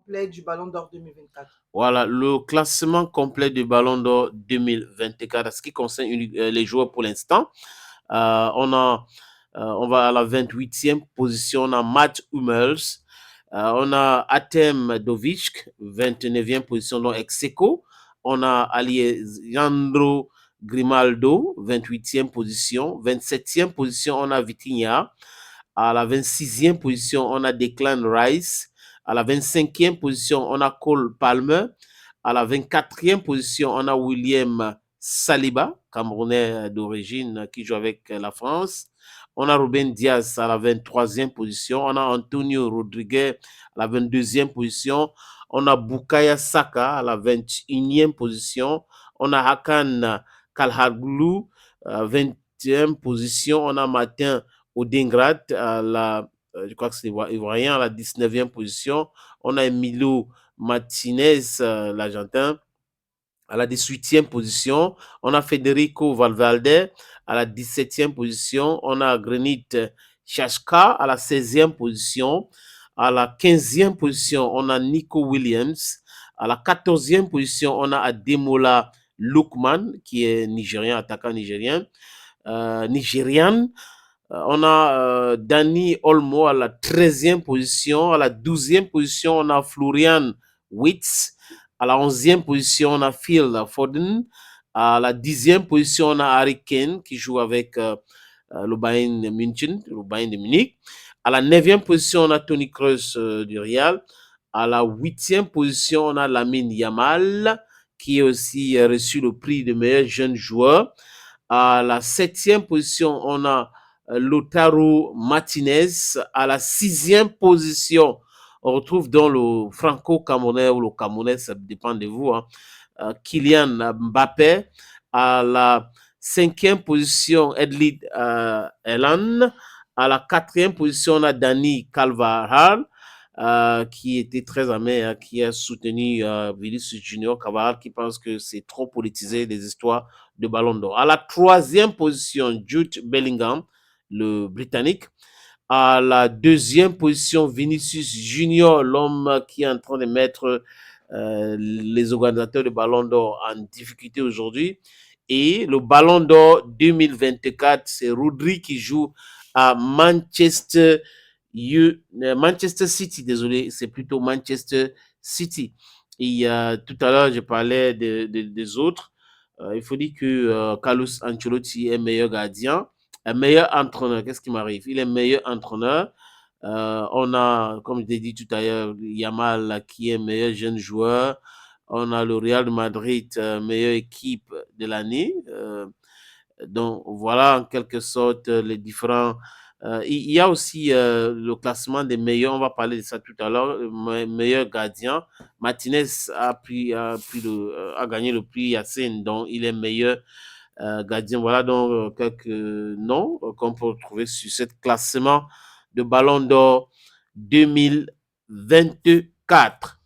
complet du Ballon d'Or 2024. Voilà, le classement complet du Ballon d'Or 2024 en ce qui concerne les joueurs pour l'instant. On va à la 28e position, on a Matt Hummels, on a Artem Dovich, 29e position, donc ex-aequo. On a Alejandro Grimaldo, 28e position. 27e position, on a Vitinha. À la 26e position, on a Declan Rice. À la 25e position, on a Cole Palmer. À la 24e position, on a William Saliba, Camerounais d'origine, qui joue avec la France. On a Ruben Diaz à la 23e position. On a Antonio Rodriguez à la 22e position. On a Bukayo Saka à la 21e position. On a Hakan Calhanoglu à la 20e position. On a Martin Odegaard à la, je crois que c'est ivoirien, à la 19e position. On a Emilio Martinez, l'Argentin, à la 18e position. On a Federico Valverde à la 17e position. On a Granit Xhaka à la 16e position. À la 15e position, on a Nico Williams. À la 14e position, on a Ademola Lookman, qui est nigérien, attaquant nigérien. Nigérian. On a Dani Olmo à la 13e position. À la 12e position, on a Florian Wirtz. À la 11e position, on a Phil Foden. À la 10e position, on a Harry Kane qui joue avec le Bayern de München, le Bayern de Munich. À la 9e position, on a Toni Kroos du Real. À la 8e position, on a Lamine Yamal qui a aussi reçu le prix de meilleur jeune joueur. À la 7e position, on a Lautaro Martinez. À la 6e position, on retrouve dans le franco-camerounais ou le camerounais, ça dépend de vous, hein, Kylian Mbappé. À la 5e position, Edlid Elan. À la 4e position, on a Dani Carvajal, qui était très amer, hein, qui a soutenu Vinicius Junior Carvajal, qui pense que c'est trop politisé des histoires de Ballon d'Or. À la 3e position, Jude Bellingham, le Britannique. À la 2e position, Vinicius Junior, l'homme qui est en train de mettre les organisateurs de Ballon d'Or en difficulté aujourd'hui. Et le Ballon d'Or 2024, c'est Rodri qui joue à Manchester City, désolé, c'est plutôt Manchester City. Et tout à l'heure, je parlais des autres. Il faut dire que Carlos Ancelotti est meilleur gardien, un meilleur entraîneur. Qu'est-ce qui m'arrive? Il est meilleur entraîneur. On a, comme je l'ai dit tout à l'heure, Yamal qui est meilleur jeune joueur. On a le Real de Madrid, meilleure équipe de l'année. Donc voilà en quelque sorte les différents. Il y a aussi le classement des meilleurs, on va parler de ça tout à l'heure, meilleur gardien. Martinez a gagné le prix Yacine, donc il est meilleur gardien. Voilà donc quelques noms qu'on peut retrouver sur ce classement de Ballon d'Or 2024.